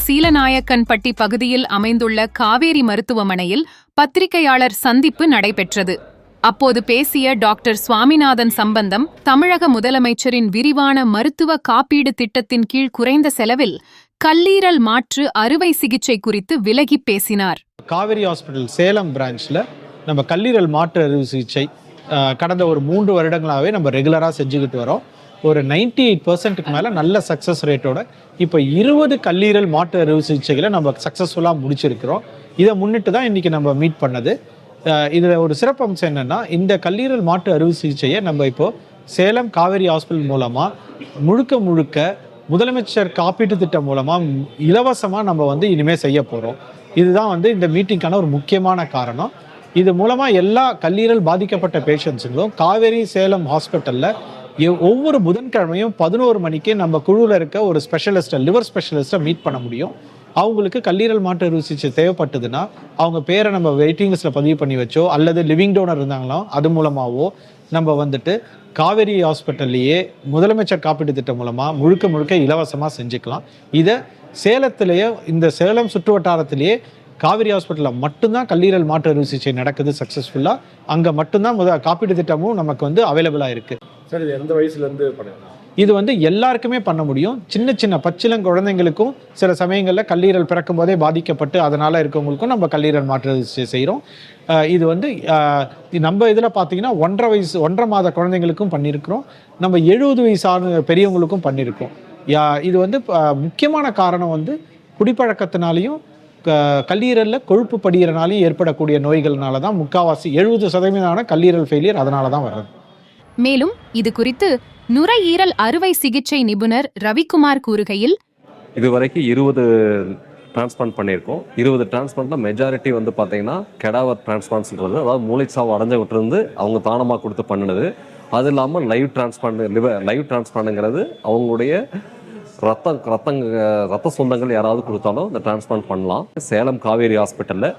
சீலநாயக்கன்பட்டி பகுதியில் அமைந்துள்ள காவேரி மருத்துவமனையில் பத்திரிகையாளர் சந்திப்பு நடைபெற்றது. அப்போது பேசிய டாக்டர் சுவாமிநாதன் சம்பந்தம், தமிழக முதலமைச்சரின் விரிவான மருத்துவ காப்பீடு திட்டத்தின் கீழ் குறைந்த செலவில் கல்லீரல் மாற்று அறுவை சிகிச்சை குறித்து விலகி பேசினார். காவேரி ஹாஸ்பிட்டல் சேலம் பிரான்ச்ல நம்ம கல்லீரல் மாற்று அறுவை சிகிச்சை கடந்த ஒரு 3 வருடங்களாகவே நம்ம ரெகுலராக செஞ்சுக்கிட்டு வரோம். ஒரு 98% மேலே நல்ல சக்ஸஸ் ரேட்டோட இப்போ 20 கல்லீரல் மாற்று அறுவை சிகிச்சைகளை நம்ம சக்ஸஸ்ஃபுல்லாக முடிச்சிருக்கிறோம். இதை முன்னிட்டு தான் இன்றைக்கி நம்ம மீட் பண்ணது. இதில் ஒரு சிறப்பம்சம் என்னென்னா, இந்த கல்லீரல் மாற்று அறுவை சிகிச்சையை நம்ம இப்போது சேலம் காவேரி ஹாஸ்பிட்டல் மூலமாக முழுக்க முதலமைச்சர் காப்பீட்டு திட்டம் மூலமாக இலவசமாக நம்ம இனிமேல் செய்ய போகிறோம். இதுதான் இந்த மீட்டிங்கான ஒரு முக்கியமான காரணம். இது மூலமாக எல்லா கல்லீரல் பாதிக்கப்பட்ட பேஷண்ட்ஸுங்களும் காவேரி சேலம் ஹாஸ்பிட்டலில் ஒவ்வொரு புதன்கிழமையும் 11 மணிக்கு நம்ம குழுவில் இருக்க ஒரு ஸ்பெஷலிஸ்ட்டை, லிவர் ஸ்பெஷலிஸ்ட்டை மீட் பண்ண முடியும். அவங்களுக்கு கல்லீரல் மாற்று அறுவை சிகிச்சை தேவைப்பட்டதுன்னா அவங்க பேரை நம்ம வெயிட்டிங் லிஸ்ட்டில் பதிவு பண்ணி வச்சோ, அல்லது லிவிங் டோனர் இருந்தாங்களோ அது மூலமாகவோ நம்ம காவேரி ஹாஸ்பிட்டல்லையே முதலமைச்சர் காப்பீட்டு திட்டம் மூலமாக முழுக்க இலவசமாக செஞ்சுக்கலாம். இதை சேலத்திலேயே, இந்த சேலம் சுற்று வட்டாரத்திலேயே காவேரி ஹாஸ்பிட்டலில் மட்டும்தான் கல்லீரல் மாற்று அறுவை சிகிச்சை நடக்குது சக்ஸஸ்ஃபுல்லாக. அங்கே மட்டும்தான் காப்பீட்டு திட்டமும் நமக்கு அவைலபிளாக இருக்குது. சார், இது எந்த வயசுலேருந்து பண்ணலாம்? இது எல்லாருக்குமே பண்ண முடியும். சின்ன பச்சிளம் குழந்தைங்களுக்கும் சில சமயங்களில் கல்லீரல் பிறக்கும் போதே பாதிக்கப்பட்டு அதனால் இருக்கவங்களுக்கும் நம்ம கல்லீரல் மாற்று செய்கிறோம். இது நம்ம இதில் பார்த்தீங்கன்னா 1.5 மாத குழந்தைங்களுக்கும் பண்ணியிருக்கிறோம். நம்ம 70 வயசான பெரியவங்களுக்கும் பண்ணியிருக்கோம். இது முக்கியமான காரணம் குடிப்பழக்கத்தினாலையும் கல்லீரலில் கொழுப்பு படிகிறனாலையும் ஏற்படக்கூடிய நோய்கள்னால தான் முக்கால்வாசி 70% கல்லீரல் ஃபெயிலியர் அதனால தான் வர்றது. மேலும் இது குறித்து நுரையீரல் அறுவை சிகிச்சை நிபுணர் ரவிக்குமார் கூறுகையில், இதுவரைக்கும் 20 டிரான்ஸ்பிளான்ட் பண்ணியிருக்கோம். 20 டிரான்ஸ்பிளான்ட்ல மெஜாரிட்டி பார்த்தீங்கன்னா கெடாவர் டிரான்ஸ்பிளான்ட்ன்றது, அதாவது மூளைச்சாவு அடைஞ்சவற்றிருந்து அவங்க தானமாக கொடுத்து பண்ணினது. அது இல்லாமல் லைவ் டிரான்ஸ்பிளான்ட்ங்கிறது அவங்களுடைய ரத்த சொந்தங்கள் யாராவது கொடுத்தாலும் இந்த டிரான்ஸ்பிளான்ட் பண்ணலாம். சேலம் காவேரி ஹாஸ்பிட்டலில்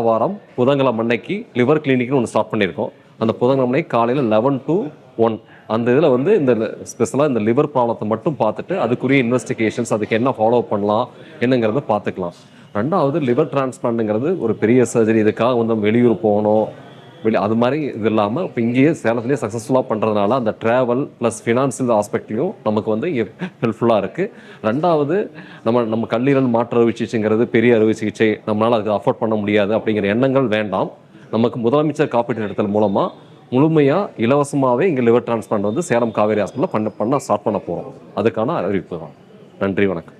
வாரம் புதன்கிழமை அன்னைக்கு லிவர் கிளினிக்னு ஒன்று ஸ்டார்ட் பண்ணியிருக்கோம். அந்த புதன்கிழமை காலையில் 11 to 1 அந்த இதில் இந்த ஸ்பெஷலாக இந்த லிவர் ப்ராப்ளத்தை மட்டும் பார்த்துட்டு அதுக்குரிய இன்வெஸ்டிகேஷன்ஸ், அதுக்கு என்ன ஃபாலோ பண்ணலாம் என்னங்கிறத பார்த்துக்கலாம். ரெண்டாவது, லிவர் டிரான்ஸ்பிளான்ட்டுங்கிறது ஒரு பெரிய சர்ஜரி. இதுக்காக வெளியூர் போகணும், அது மாதிரி இது இல்லாமல் இப்போ இங்கேயே சேலத்துலேயே சக்ஸஸ்ஃபுல்லாக பண்ணுறதுனால அந்த ட்ராவல் ப்ளஸ் ஃபினான்ஷியல் ஆஸ்பெக்ட்லையும் நமக்கு ஹெல்ப்ஃபுல்லாக இருக்குது. ரெண்டாவது, நம்ம கல்லீரல் மாற்று அறுவை சிகிச்சைங்கிறது பெரிய அறுவை சிகிச்சை, நம்மளால் அதுக்கு அஃபோர்ட் பண்ண முடியாது அப்படிங்கிற எண்ணங்கள் வேண்டாம். நமக்கு முதலமைச்சர் காப்பீட்டு திட்டத்தின் மூலமாக முழுமையாக இலவசமாகவே இங்கே லிவர் டிரான்ஸ்பிளான்ட் சேலம் காவேரி ஹாஸ்பிட்டலில் பண்ண ஸ்டார்ட் பண்ண போகிறோம். அதுக்கான அறிவிப்பு தான். நன்றி, வணக்கம்.